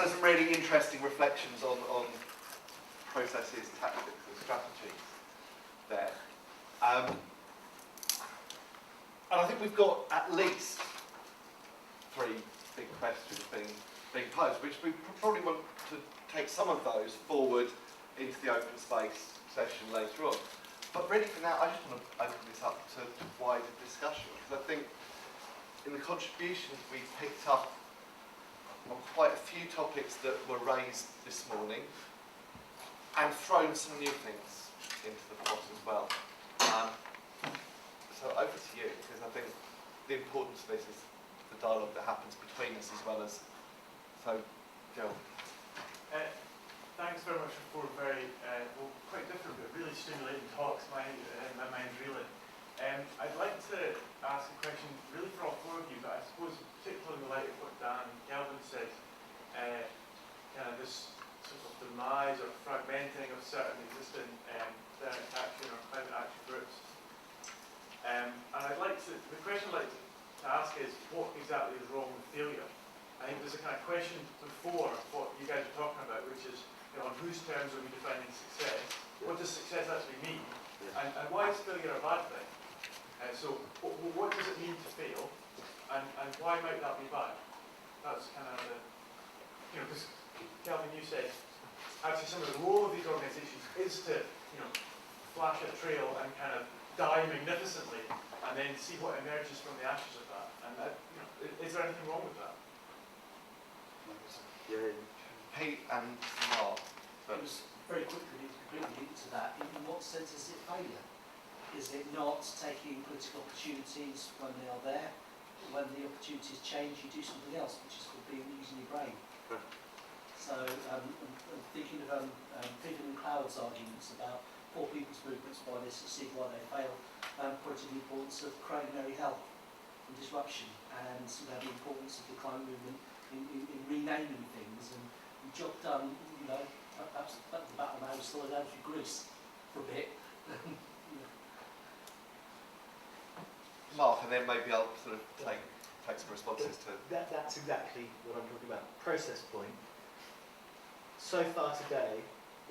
also some really interesting reflections on processes, tactics and strategies there. And I think we've got at least 3 big questions being posed, which we probably want to take some of those forward into the open space session later on. But really for now, I just want to open this up to wider discussion, because I think in the contributions we picked up on quite a few topics that were raised this morning, and thrown some new things into the pot as well. So over to you, because I think the importance of this is the dialogue that happens between us as well as. So, Joe. Thanks very much for 4 very, well, quite different but really stimulating talks in my mind, really. I'd like to ask a question really for all 4 of you, but I suppose particularly in the light of what Dan and Kelvin said, kind of this sort of demise or fragmenting of certain existing climate action or climate action groups. And I'd like to, the question I'd like to ask is, what exactly is wrong with failure? I think there's a kind of question before what you guys are talking about, which is, on whose terms are we defining success? What does success actually mean? And why is failure a bad thing? So what does it mean to fail? And why might that be bad? That's kind of the, because Kelvin, you said, actually some of the role of these organisations is to, flash a trail and kind of die magnificently, and then see what emerges from the ashes of that. And is there anything wrong with that? Yeah. Pete and Mark. Just very quickly, completely into that. In what sense is it failure? Is it not taking political opportunities when they are there? When the opportunities change, you do something else, which is called using your brain. So, I'm thinking of Vivian and Cloud's arguments about poor people's movements, why they succeed, why they fail, pointing the importance of creating early health and disruption, and the importance of the climate movement in renaming things, and job done, perhaps the battle now is slowed down through Greece for a bit. Mark, and then maybe I'll sort of take some responses to... That's exactly what I'm talking about. Process point. So far today,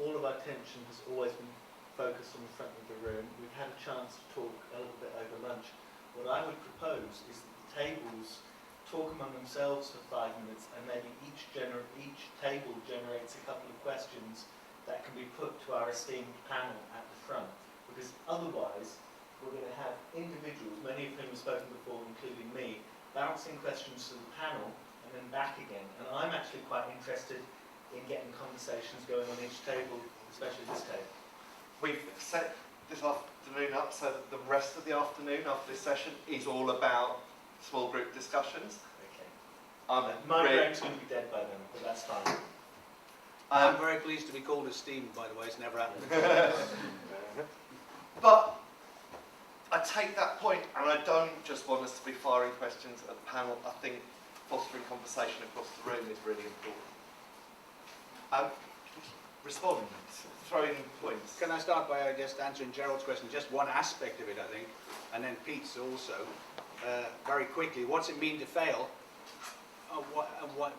all of our attention has always been focused on the front of the room. We've had a chance to talk a little bit over lunch. What I would propose is that the tables talk among themselves for 5 minutes, and maybe each table generates a couple of questions that can be put to our esteemed panel at the front. Because otherwise, we're going to have individuals, many of whom have spoken before, including me, bouncing questions to the panel and then back again. And I'm actually quite interested in getting conversations going on each table, especially this table. We've set this afternoon up so that the rest of the afternoon after this session is all about small group discussions. Okay. My brain's going to be dead by then, but that's fine. I'm very pleased to be called esteemed, by the way. It's never happened. But I take that point, and I don't just want us to be firing questions at the panel. I think fostering conversation across the room is really important. Respond, throw in points. Can I start by just answering Gerald's question? Just one aspect of it, I think, and then Pete's also. Very quickly, what's it mean to fail?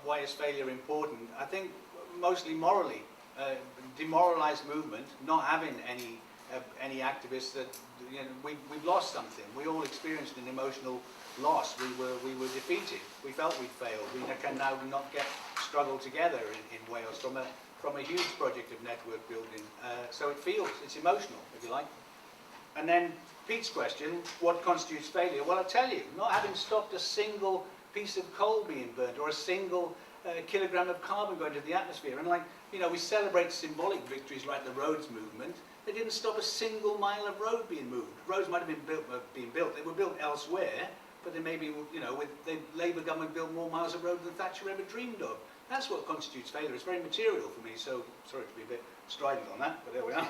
Why is failure important? I think mostly morally. Demoralised movement, not having any activists that we've lost something. We all experienced an emotional loss. We were defeated. We felt we'd failed. We can now not struggle together in Wales from a huge project of network building. So it's emotional, if you like. And then Pete's question, what constitutes failure? Well, I'll tell you, not having stopped a single piece of coal being burnt or a single kilogram of carbon going to the atmosphere. And we celebrate symbolic victories like the roads movement. They didn't stop a single mile of road being moved. Roads might have been built. They were built elsewhere, but they maybe, with the Labour government built more miles of road than Thatcher ever dreamed of. That's what constitutes failure. It's very material for me, so sorry to be a bit strident on that, but there we are.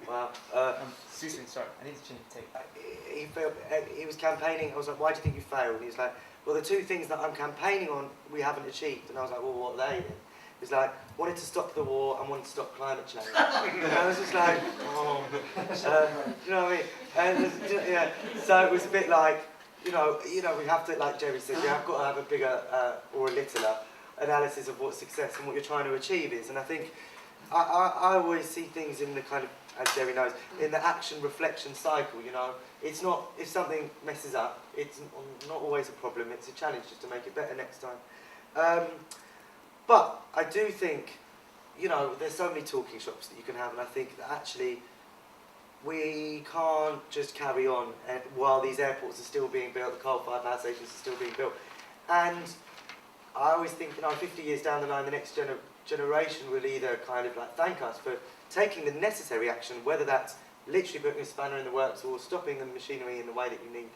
Wow. Susan, sorry, I need to change the tape. He was campaigning. I was like, why do you think you failed? And he was like, well, the 2 things that I'm campaigning on, we haven't achieved. And I was like, well, what are they then? He was like, wanted to stop the war and wanted to stop climate change. And I was just like, oh. You know what I mean? And yeah, so it was a bit like, we have to, like Jerry said, we have got to have a bigger or a littler. analysis of what success and what you're trying to achieve is. And I think I always see things in the kind of, as Jerry knows, in the action reflection cycle. You know, it's not, if something messes up, it's not always a problem. It's a challenge just to make it better next time. But I do think, you know, there's so many talking shops that you can have, and I think that actually we can't just carry on while these airports are still being built, the coal-fired power stations are still being built. And I always think, you know, 50 years down the line, the next generation will either kind of like thank us for taking the necessary action, whether that's literally putting a spanner in the works or stopping the machinery in the way that you need,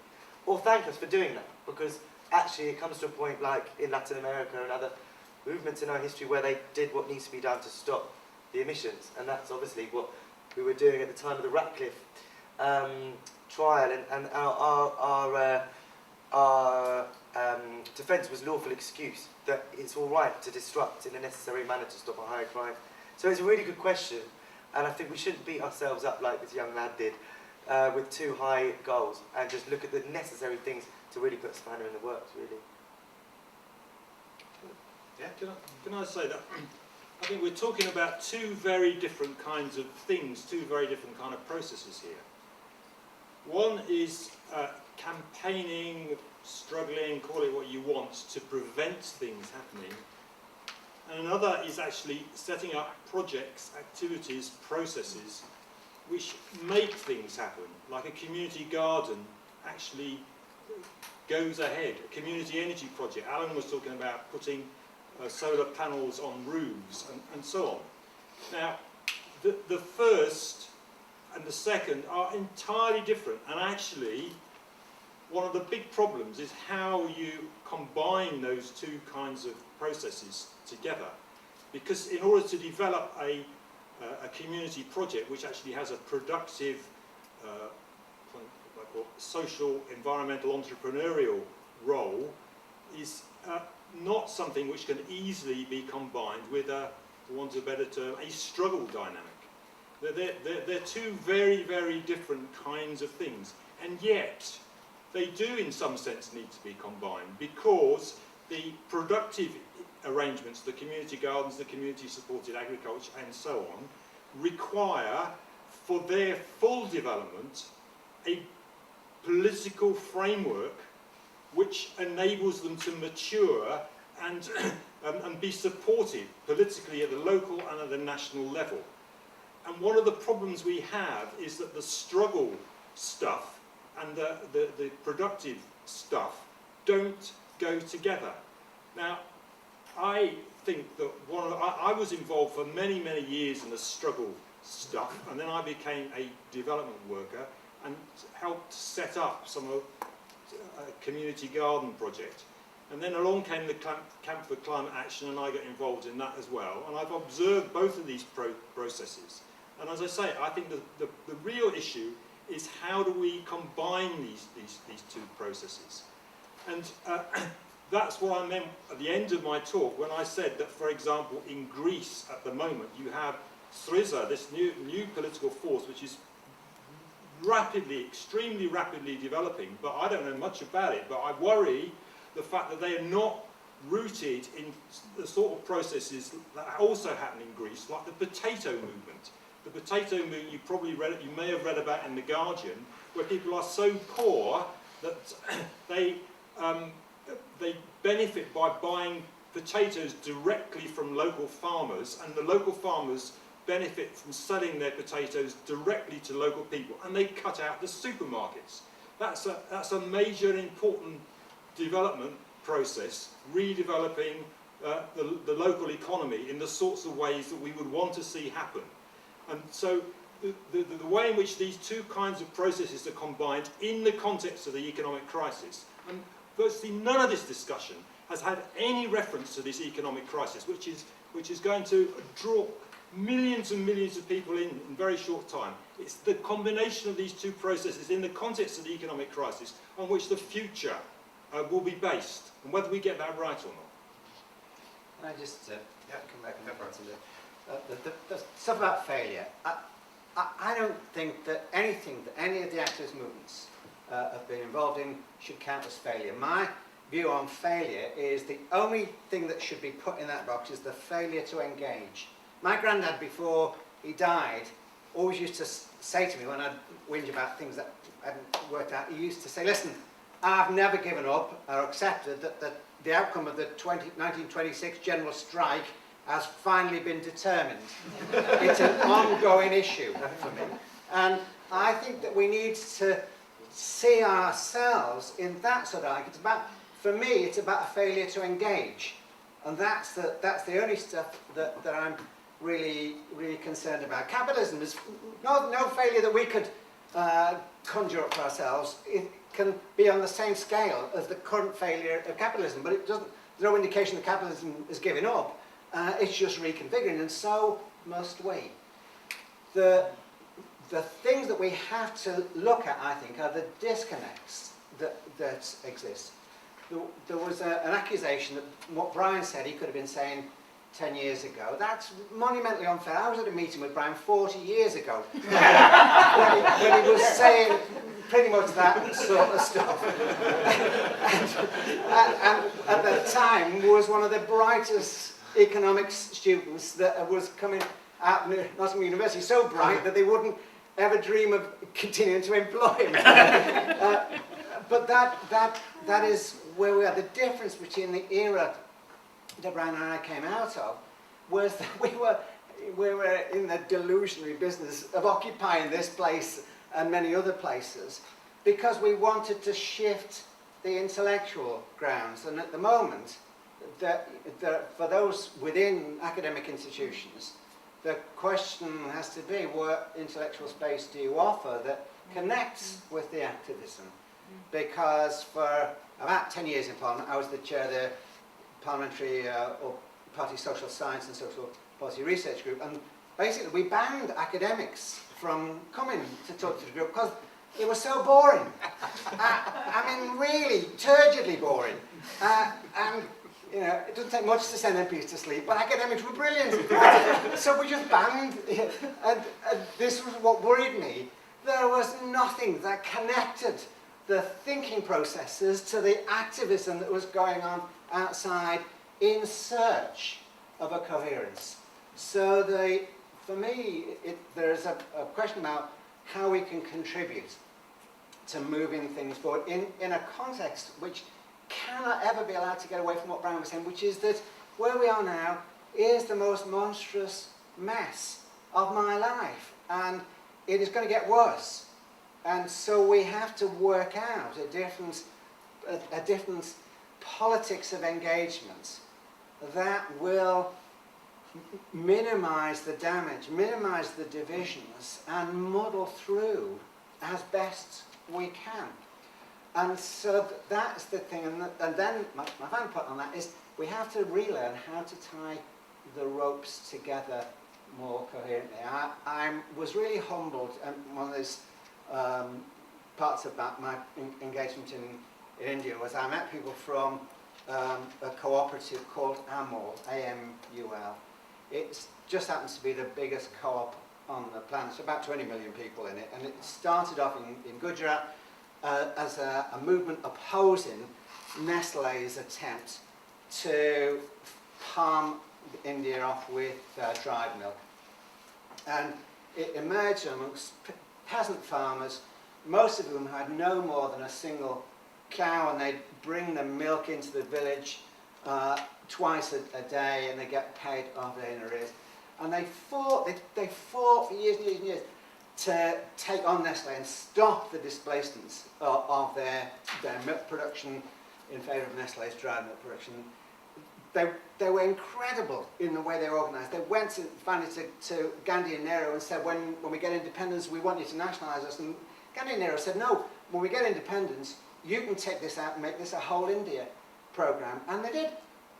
or thank us for doing that, because actually it comes to a point like in Latin America and other movements in our history where they did what needs to be done to stop the emissions, and that's obviously what we were doing at the time of the Ratcliffe trial, and our defence was lawful excuse that it's all right to disrupt in a necessary manner to stop a higher crime. So it's a really good question, and I think we shouldn't beat ourselves up like this young lad did with too high goals, and just look at the necessary things to really put a spanner in the works, really. Yeah. Can I say that? I think we're talking about two very different kinds of things, two very different kind of processes here. One is campaigning, struggling, call it what you want, to prevent things happening. And another is actually setting up projects, activities, processes which make things happen, like a community garden actually goes ahead, a community energy project. Alan was talking about putting solar panels on roofs and so on. Now, the first and the second are entirely different, and actually one of the big problems is how you combine those two kinds of processes together. Because in order to develop a community project which actually has a productive social, environmental, entrepreneurial role is not something which can easily be combined with, for want of a better term, a struggle dynamic. They're two very, very different kinds of things, and yet they do in some sense need to be combined, because the productive arrangements, the community gardens, the community supported agriculture and so on, require for their full development a political framework which enables them to mature and be supported politically at the local and at the national level. And one of the problems we have is that the struggle stuff and the productive stuff don't go together. Now, I think that I was involved for many, many years in the struggle stuff, and then I became a development worker and helped set up some of a community garden project. And then along came the Camp for Climate Action, and I got involved in that as well. And I've observed both of these processes. And as I say, I think the real issue is how do we combine these two processes. And that's what I meant at the end of my talk when I said that, for example, in Greece at the moment you have Syriza, this new political force which is rapidly, extremely rapidly developing, but I don't know much about it, but I worry the fact that they are not rooted in the sort of processes that also happen in Greece, like the potato movement. The potato movement you probably read, you may have read about in The Guardian, where people are so poor that they benefit by buying potatoes directly from local farmers, and the local farmers benefit from selling their potatoes directly to local people, and they cut out the supermarkets. That's a major and important development process, redeveloping the local economy in the sorts of ways that we would want to see happen. And so the way in which these two kinds of processes are combined in the context of the economic crisis, and virtually none of this discussion has had any reference to this economic crisis, which is going to draw millions and millions of people in very short time. It's the combination of these two processes in the context of the economic crisis on which the future will be based, and whether we get that right or not. Can I just come back and answer the stuff about failure? I don't think that anything that any of the activist movements have been involved in should count as failure. My view on failure is the only thing that should be put in that box is the failure to engage. My granddad, before he died, always used to say to me when I'd whinge about things that hadn't worked out, he used to say, listen, I've never given up or accepted that the outcome of the 1926 general strike has finally been determined. It's an ongoing issue for me. And I think that we need to see ourselves in that sort of, like, it's about, for me, it's about a failure to engage. And that's the only stuff that I'm really concerned about. Capitalism is no failure that we could conjure up for ourselves. It can be on the same scale as the current failure of capitalism, but it doesn't, there's no indication that capitalism is giving up. It's just reconfiguring, and so must we. The things that we have to look at, I think, are the disconnects that exist. There was an accusation that what Brian said he could have been saying 10 years ago. That's monumentally unfair. I was at a meeting with Brian 40 years ago when he was saying pretty much that sort of stuff. and at that time was one of the brightest economics students that was coming out of Nottingham University, so bright that they wouldn't ever dream of continuing to employ him. But that is where we are. The difference between the era that Brian and I came out of was that we were in the delusionary business of occupying this place and many other places because we wanted to shift the intellectual grounds. And at the moment, for those within academic institutions, the question has to be, what intellectual space do you offer that connects with the activism? Because for about 10 years in Parliament, I was the chair of the Parliamentary or Party Social Science and Social Policy Research Group, and basically we banned academics from coming to talk to the group because it was so boring. I mean, really turgidly boring. And you know, it doesn't take much to send MPs to sleep, but academics were brilliant. So we just banned, and this was what worried me. There was nothing that connected the thinking processes to the activism that was going on outside in search of a coherence. So for me, there's a question about how we can contribute to moving things forward in a context which cannot ever be allowed to get away from what Brian was saying, which is that where we are now is the most monstrous mess of my life, and it is going to get worse. And so we have to work out a different politics of engagement that will minimize the damage, minimize the divisions, and muddle through as best we can. And so that's the thing, and then my final point on that is we have to relearn how to tie the ropes together more coherently. I was really humbled, and one of those parts about my engagement in India was I met people from a cooperative called AMUL, A-M-U-L. It just happens to be the biggest co-op on the planet. There's about 20 million people in it, and it started off in Gujarat as a movement opposing Nestlé's attempt to palm India off with dried milk. And it emerged amongst peasant farmers, most of whom had no more than a single cow, and they'd bring the milk into the village twice a day, and they get paid half a day in arrears. And they fought for years and years and years to take on Nestlé and stop the displacements of their milk production in favour of Nestlé's dried milk production. They were incredible in the way they were organised. They went finally to Gandhi and Nehru and said, when we get independence, we want you to nationalise us. And Gandhi and Nehru said, no, when we get independence, you can take this out and make this a whole India programme. And they did.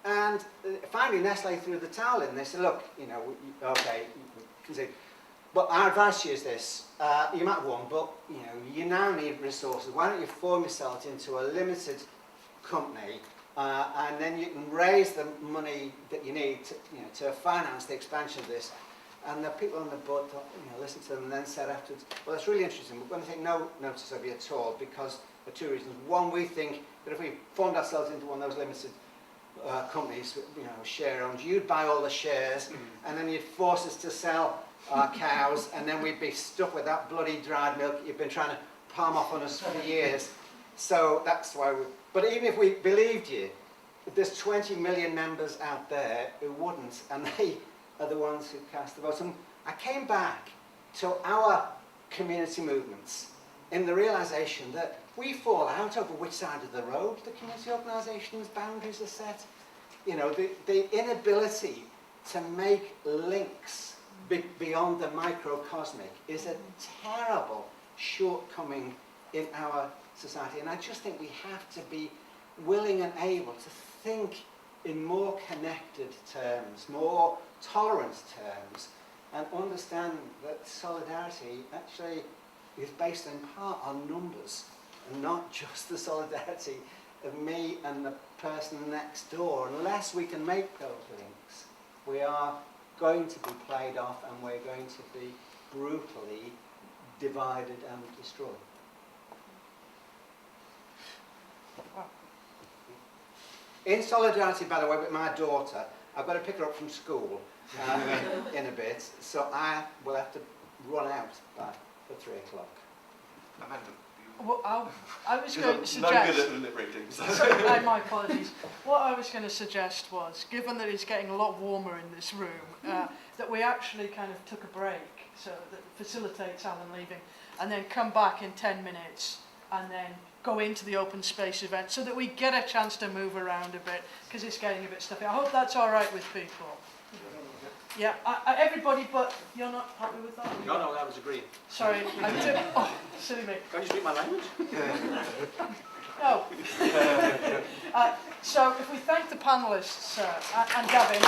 And finally, Nestlé threw the towel in. They said, look, you know, okay, you can see. But our advice to you is this, you might have won, but you now need resources. Why don't you form yourself into a limited company, and then you can raise the money that you need to finance the expansion of this. And the people on the board thought, listened to them and then said afterwards, well, that's really interesting. We're going to take no notice of you at all because for two reasons. One, we think that if we formed ourselves into one of those limited companies, you know, share owned, you'd buy all the shares, and then you'd force us to sell our cows, and then we'd be stuck with that bloody dried milk you've been trying to palm off on us for years. So that's why we. But even if we believed you, there's 20 million members out there who wouldn't, and they are the ones who cast the vote. And I came back to our community movements in the realisation that we fall out over which side of the road the community organisations' boundaries are set. You know, the inability to make links beyond the microcosmic is a terrible shortcoming in our society. And I just think we have to be willing and able to think in more connected terms, more tolerant terms, and understand that solidarity actually is based in part on numbers, and not just the solidarity of me and the person next door. Unless we can make those links, we are going to be played off, and we're going to be brutally divided and destroyed. In solidarity, by the way, with my daughter, I've got to pick her up from school in a bit, so I will have to run out for 3 o'clock. Well, I was going to No suggest... good at lip reading. So. My apologies. What I was going to suggest was, given that it's getting a lot warmer in this room, that we actually kind of took a break, so that facilitates Alan leaving, and then come back in 10 minutes, and then go into the open space event, so that we get a chance to move around a bit, because it's getting a bit stuffy. I hope that's all right with people. Yeah, everybody, but you're not happy with that? No, that was agreed. Sorry, I did. Oh, silly me. Can't you speak my language? No. So if we thank the panellists and Gavin.